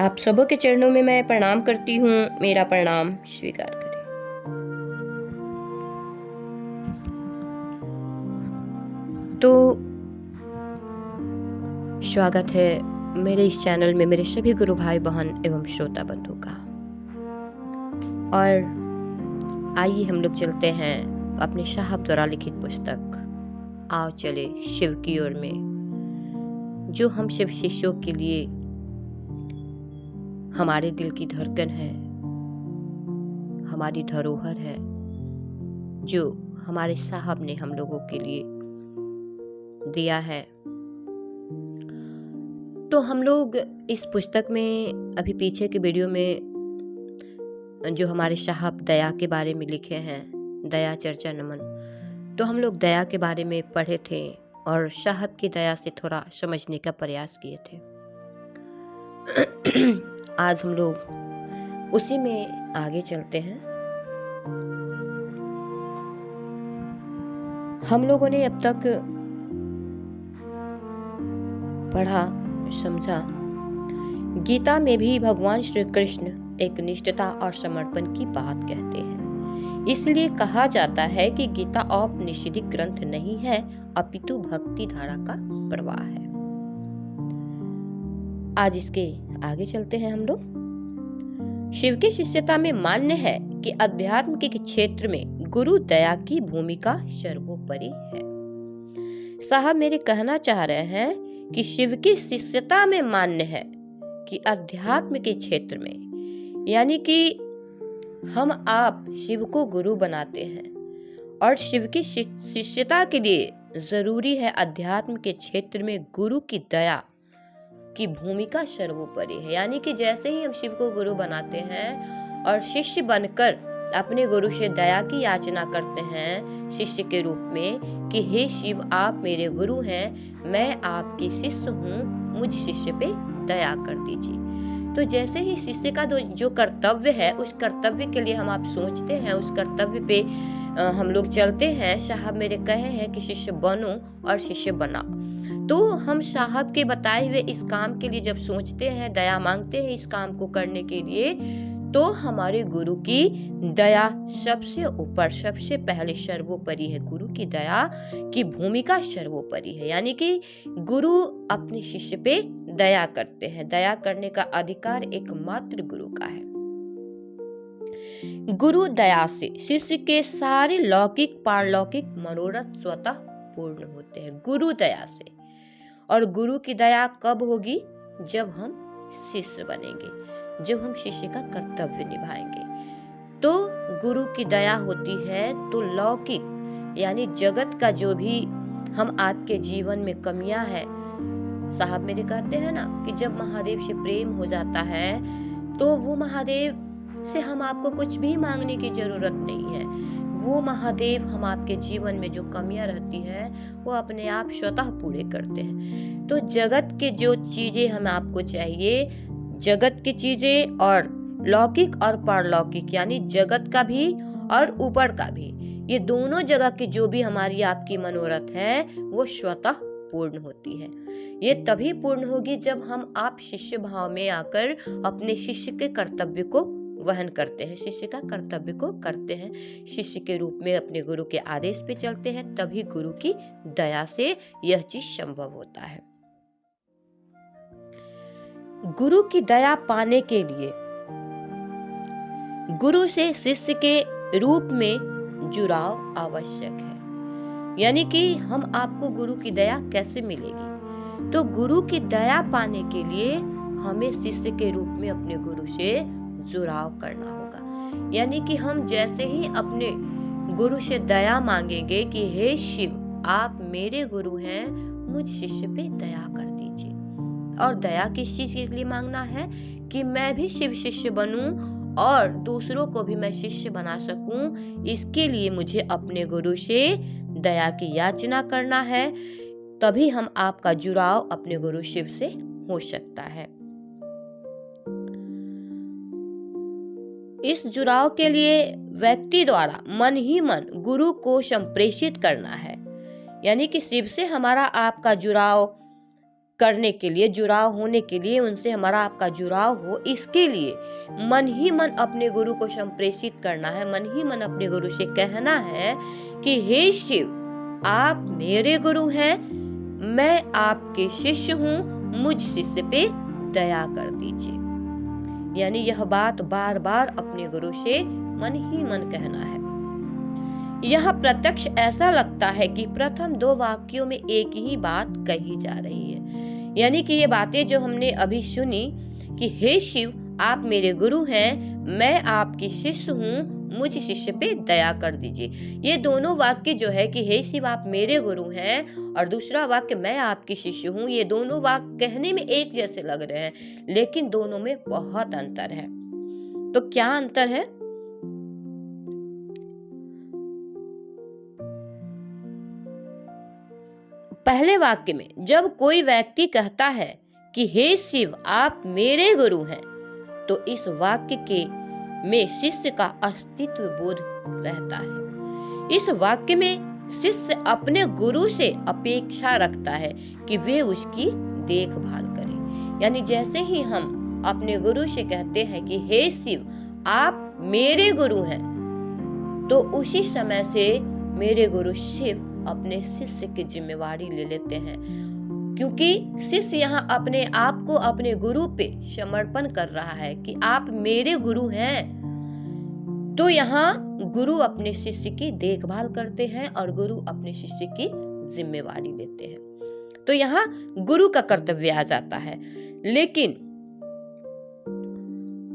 आप सबों के चरणों में मैं प्रणाम करती हूँ। मेरा प्रणाम स्वीकार करें। तो स्वागत है मेरे इस चैनल में मेरे सभी गुरु भाई बहन एवं श्रोता बंधु का। और आइए हम लोग चलते हैं अपने साहब द्वारा लिखित पुस्तक आओ चले शिव की ओर में, जो हम शिव शिष्यों के लिए हमारे दिल की धड़कन है, हमारी धरोहर है, जो हमारे साहब ने हम लोगों के लिए दिया है। तो हम लोग इस पुस्तक में अभी पीछे के वीडियो में जो हमारे साहब दया के बारे में लिखे हैं, दया चर्चा नमन, तो हम लोग दया के बारे में पढ़े थे और साहब की दया से थोड़ा समझने का प्रयास किए थे। आज हम लोग उसी में आगे चलते हैं। हम लोगों ने अब तक पढ़ा समझा, गीता में भी भगवान श्री कृष्ण एक निष्ठता और समर्पण की बात कहते हैं। इसलिए कहा जाता है कि गीता औपनिषदिक ग्रंथ नहीं है, अपितु भक्ति धारा का प्रवाह है। आज इसके आगे चलते हैं हम लोग। शिव की शिष्यता में मान्य है कि अध्यात्म के क्षेत्र में गुरु दया की भूमिका सर्वोपरि है। साहब मेरे कहना चाह रहे हैं कि शिव की शिष्यता में मान्य है कि अध्यात्म के क्षेत्र में, यानी कि हम आप शिव को गुरु बनाते हैं और शिव की शिष्यता के लिए जरूरी है अध्यात्म के क्षेत्र में गुरु की दया की भूमिका सर्वोपरि है। यानी कि जैसे ही हम शिव को गुरु बनाते हैं और शिष्य बनकर अपने गुरु से दया की याचना करते हैं शिष्य के रूप में कि हे शिव आप मेरे गुरु हैं, मैं आपकी शिष्य हूँ, मुझ शिष्य पे दया कर दीजिए। तो जैसे ही शिष्य का जो कर्तव्य है उस कर्तव्य के लिए हम आप सोचते हैं, उस कर्तव्य पे हम लोग चलते हैं। साहब मेरे कहे हैं कि शिष्य बनो और शिष्य बनाओ। तो हम साहब के बताए हुए इस काम के लिए जब सोचते हैं, दया मांगते हैं इस काम को करने के लिए, तो हमारे गुरु की दया सबसे ऊपर, सबसे पहले सर्वोपरि है। गुरु की दया की भूमिका सर्वोपरि है। यानी कि गुरु अपने शिष्य पे दया करते हैं। दया करने का अधिकार एकमात्र गुरु का है। गुरु दया से शिष्य के सारे लौकिक पारलौकिक मनोरथ स्वतः पूर्ण होते हैं, गुरु दया से। और गुरु की दया कब होगी? जब हम शिष्य बनेंगे, जब हम शिष्य का कर्तव्य निभाएंगे, तो गुरु की दया होती है। तो लौकिक यानी जगत का जो भी हम आपके जीवन में कमियां है, साहब मेरे कहते हैं ना कि जब महादेव से प्रेम हो जाता है तो वो महादेव से हम आपको कुछ भी मांगने की जरूरत नहीं है। वो महादेव हम आपके जीवन में जो कमियां रहती है वो अपने आप स्वतः पूरे करते हैं। तो जगत के जो चीजें हम आपको चाहिए, जगत की चीजें और लौकिक और पारलौकिक यानी जगत का भी और ऊपर का भी, ये दोनों जगह की जो भी हमारी आपकी मनोरथ है वो स्वतः पूर्ण होती है। ये तभी पूर्ण होगी जब हम आप शिष्य भाव में आकर अपने शिष्य के कर्तव्य को वहन करते हैं, शिष्य का कर्तव्य को करते हैं, शिष्य के रूप में अपने गुरु के आदेश पे चलते हैं। तभी गुरु की दया से यह चीज संभव होता है। गुरु की दया पाने के लिए गुरु से शिष्य के रूप में जुड़ाव आवश्यक है। यानी कि हम आपको गुरु की दया कैसे मिलेगी? तो गुरु की दया पाने के लिए हमें शिष्य के रूप में अपने गुरु से जुड़ाव करना होगा। यानी कि हम जैसे ही अपने गुरु से दया मांगेंगे कि हे शिव आप मेरे गुरु हैं, मुझ शिष्य पे दया कर दीजिए। और दया किस चीज के लिए मांगना है? कि मैं भी शिव शिष्य बनूं और दूसरों को भी मैं शिष्य बना सकूं। इसके लिए मुझे अपने गुरु से दया की याचना करना है। तभी हम आपका जुड़ाव अपने गुरु शिव से हो सकता है। इस जुड़ाव के लिए व्यक्ति द्वारा मन ही मन गुरु को संप्रेषित करना है। यानी कि शिव से हमारा आपका जुड़ाव करने के लिए, जुड़ाव होने के लिए, उनसे हमारा आपका जुड़ाव हो, इसके लिए मन ही मन अपने गुरु को संप्रेषित करना है। मन ही मन अपने गुरु से कहना है कि हे शिव, आप मेरे गुरु हैं, मैं आपके शिष्य हूँ, मुझ शिष्य पे दया कर दीजिए। यानी यह बात बार बार अपने गुरु से मन ही मन कहना है। यह प्रत्यक्ष ऐसा लगता है कि प्रथम 2 वाक्यों में एक ही बात कही जा रही है। यानी कि ये बातें जो हमने अभी सुनी कि हे शिव, आप मेरे गुरु हैं, मैं आपकी शिष्य हूँ, मुझ शिष्य पे दया कर दीजिए। ये दोनों वाक्य जो है कि हे शिव, आप मेरे गुरु हैं, और दूसरा वाक्य मैं आपकी शिष्य हूँ, ये दोनों वाक्य कहने में एक जैसे लग रहे हैं, लेकिन दोनों में बहुत अंतर है। तो क्या अंतर है? पहले वाक्य में जब कोई व्यक्ति कहता है कि हे शिव, आप मेरे गुरु हैं, तो इस वाक्य के में शिष्य का अस्तित्व बोध रहता है। इस वाक्य में शिष्य अपने गुरु से अपेक्षा रखता है कि वे उसकी देखभाल करें। यानी जैसे ही हम अपने गुरु से कहते हैं कि हे शिव, आप मेरे गुरु हैं, तो उसी समय से मेरे गुरु शिव अपने शिष्य की जिम्मेवारी ले लेते हैं, क्योंकि शिष्य यहाँ अपने आप को अपने गुरु पे समर्पण कर रहा है कि आप मेरे गुरु हैं। तो यहाँ गुरु अपने शिष्य की देखभाल करते हैं और गुरु अपने शिष्य की जिम्मेवारी लेते हैं। तो यहाँ गुरु का कर्तव्य आ जाता है। लेकिन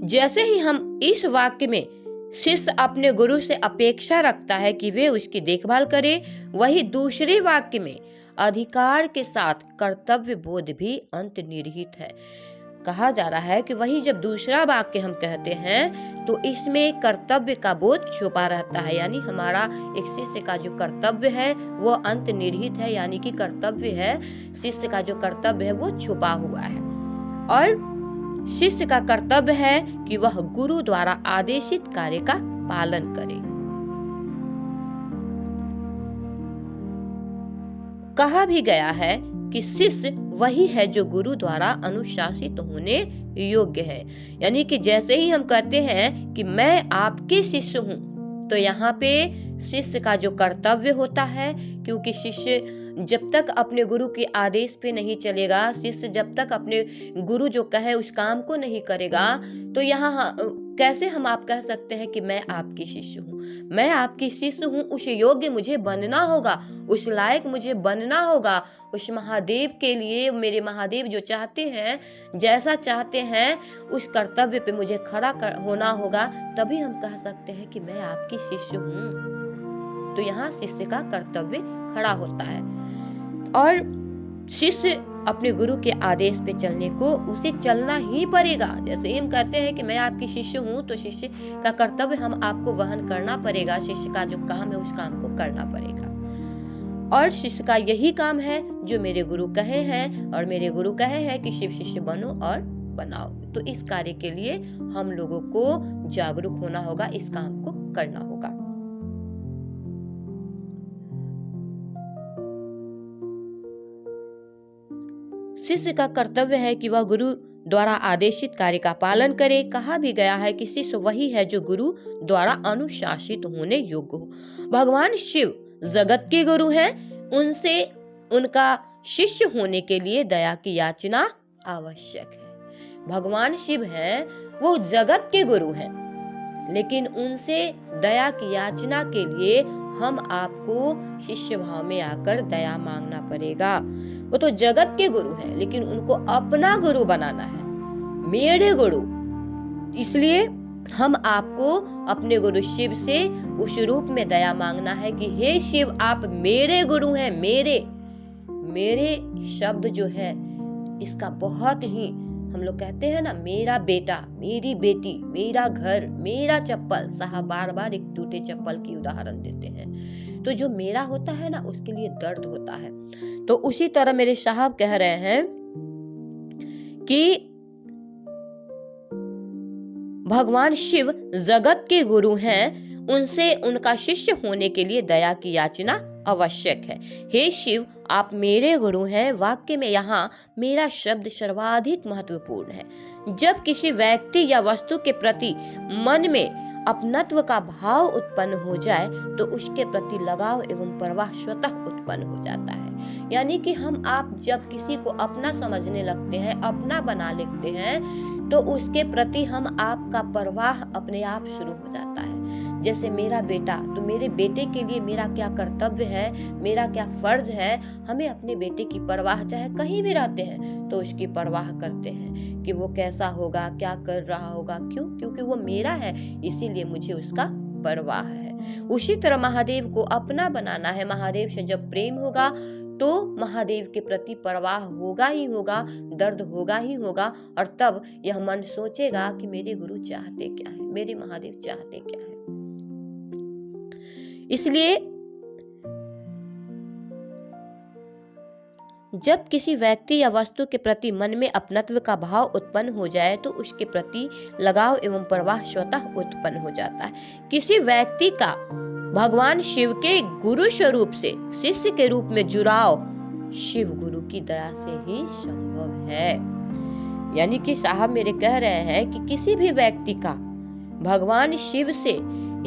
जैसे ही हम इस वाक्य में शिष्य अपने गुरु से अपेक्षा रखता है कि वे उसकी देखभाल करे, वही दूसरे वाक्य में अधिकार के साथ कर्तव्य बोध भी अंतर्निहित है। कहा जा रहा है कि वही जब दूसरा वाक्य हम कहते हैं तो इसमें कर्तव्य का बोध छुपा रहता है। यानी हमारा एक शिष्य का जो कर्तव्य है वो अंतर्निहित है, यानी कि कर्तव्य है, शिष्य का जो कर्तव्य है वो छुपा हुआ है। और शिष्य का कर्तव्य है कि वह गुरु द्वारा आदेशित कार्य का पालन करे। कहा भी गया है कि शिष्य वही है जो गुरु द्वारा अनुशासित होने योग्य है। यानी कि जैसे ही हम कहते हैं कि मैं आपके शिष्य हूँ, तो यहाँ पे शिष्य का जो कर्तव्य होता है, क्योंकि शिष्य जब तक अपने गुरु के आदेश पे नहीं चलेगा, शिष्य जब तक अपने गुरु जो कहे उस काम को नहीं करेगा, तो यहाँ कैसे हम आप कह सकते हैं कि मैं आपकी शिष्य हूँ। मैं आपकी शिष्य हूँ, उस योग्य मुझे बनना होगा, उस लायक मुझे बनना होगा। उस महादेव के लिए, मेरे महादेव जो चाहते हैं, जैसा चाहते हैं, उस कर्तव्य पे मुझे खड़ा होना होगा, तभी हम कह सकते हैं कि मैं आपकी शिष्य हूँ। तो यहाँ शिष्य का कर्तव्य खड़ा होता है और शिष्य अपने गुरु के आदेश पे चलने को उसे चलना ही पड़ेगा। जैसे हम कहते हैं कि मैं आपकी शिष्य हूँ, तो शिष्य का कर्तव्य हम आपको वहन करना पड़ेगा, शिष्य का जो काम है उस काम को करना पड़ेगा। और शिष्य का यही काम है जो मेरे गुरु कहे हैं, और मेरे गुरु कहे हैं कि शिव शिष्य बनो और बनाओ। तो इस कार्य के लिए हम लोगों को जागरूक होना होगा, इस काम को करना होगा। शिष्य का कर्तव्य है कि वह गुरु द्वारा आदेशित कार्य का पालन करे। कहा भी गया है कि शिष्य वही है जो गुरु द्वारा अनुशासित होने योग्य हो। भगवान शिव जगत के गुरु हैं, उनसे उनका शिष्य होने के लिए दया की याचना आवश्यक है। भगवान शिव हैं, वो जगत के गुरु हैं, लेकिन उनसे दया की याचना के लिए हम आपको शिष्य भाव में आकर दया मांगना पड़ेगा। वो तो जगत के गुरु हैं, लेकिन उनको अपना गुरु बनाना है, मेरे गुरु। इसलिए हम आपको अपने गुरु शिव से उस रूप में दया मांगना है कि हे शिव, आप मेरे गुरु हैं। मेरे शब्द जो है, इसका बहुत ही हम लोग कहते हैं ना, मेरा बेटा, मेरी बेटी, मेरा घर, मेरा चप्पल। साहब बार बार एक टूटे चप्पल की उदाहरण देते हैं। तो जो मेरा होता है ना, उसके लिए दर्द होता है। तो उसी तरह मेरे साहब कह रहे हैं कि भगवान शिव जगत के गुरु हैं, उनसे उनका शिष्य होने के लिए दया की याचना आवश्यक है। हे शिव, आप मेरे गुरु हैं। वाक्य में यहाँ मेरा शब्द सर्वाधिक महत्वपूर्ण है। जब किसी व्यक्ति या वस्तु के प्रति मन में अपनत्व का भाव उत्पन्न हो जाए तो उसके प्रति लगाव एवं प्रवाह स्वतः उत्पन्न हो जाता है। यानी कि हम आप जब किसी को अपना समझने लगते हैं, अपना बना लेते हैं, तो उसके प्रति हम आप का प्रवाह अपने आप शुरू हो जाता है। जैसे मेरा बेटा, तो मेरे बेटे के लिए मेरा क्या कर्तव्य है, मेरा क्या फर्ज है, हमें अपने बेटे की परवाह, चाहे कहीं भी रहते हैं तो उसकी परवाह करते हैं कि वो कैसा होगा, क्या कर रहा होगा। क्यों? क्योंकि वो मेरा है, इसीलिए मुझे उसका परवाह है। उसी तरह महादेव को अपना बनाना है। महादेव से जब प्रेम होगा तो महादेव के प्रति परवाह होगा ही होगा, दर्द होगा ही होगा, और तब यह मन सोचेगा कि मेरे गुरु चाहते क्या है, मेरे महादेव चाहते क्या है। इसलिए जब किसी व्यक्ति या वस्तु के प्रति मन में अपनत्व का भाव उत्पन्न हो जाए तो उसके प्रति लगाव एवं प्रवाह स्वतः उत्पन्न हो जाता है। किसी व्यक्ति का भगवान शिव के गुरु स्वरूप से शिष्य के रूप में जुड़ाव शिव गुरु की दया से ही संभव है। यानी कि साहब मेरे कह रहे हैं कि किसी भी व्यक्ति का भगवान शिव से,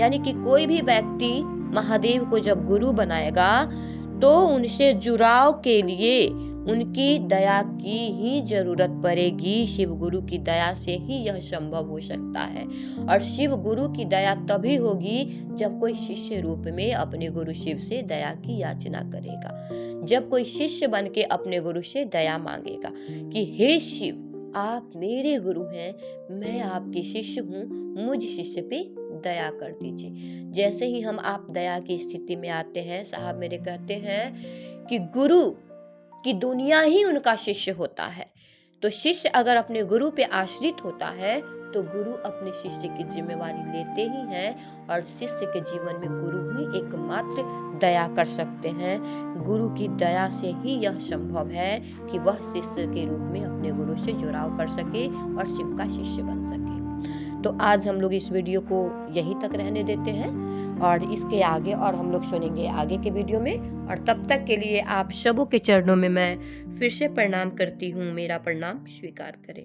यानी कि कोई भी व्यक्ति महादेव को जब गुरु बनाएगा तो उनसे जुड़ाव के लिए उनकी दया की ही जरूरत पड़ेगी। शिव गुरु की दया से ही यह संभव हो सकता है। और शिव गुरु की दया तभी होगी जब कोई शिष्य रूप में अपने गुरु शिव से दया की याचना करेगा, जब कोई शिष्य बन के अपने गुरु से दया मांगेगा कि हे शिव, आप मेरे गुरु हैं, मैं आपके शिष्य हूँ, मुझ शिष्य पे दया कर दीजिए। जैसे ही हम आप दया की स्थिति में आते हैं, साहब मेरे कहते हैं कि गुरु की दुनिया ही उनका शिष्य होता है। तो शिष्य अगर अपने गुरु पे आश्रित होता है तो गुरु अपने शिष्य की जिम्मेवारी लेते ही हैं, और शिष्य के जीवन में गुरु ही एकमात्र दया कर सकते हैं। गुरु की दया से ही यह संभव है कि वह शिष्य के रूप में अपने गुरु से जुड़ाव कर सके और शिव का शिष्य बन सके। तो आज हम लोग इस वीडियो को यहीं तक रहने देते हैं और इसके आगे और हम लोग सुनेंगे आगे के वीडियो में। और तब तक के लिए आप सबों के चरणों में मैं फिर से प्रणाम करती हूँ। मेरा प्रणाम स्वीकार करें।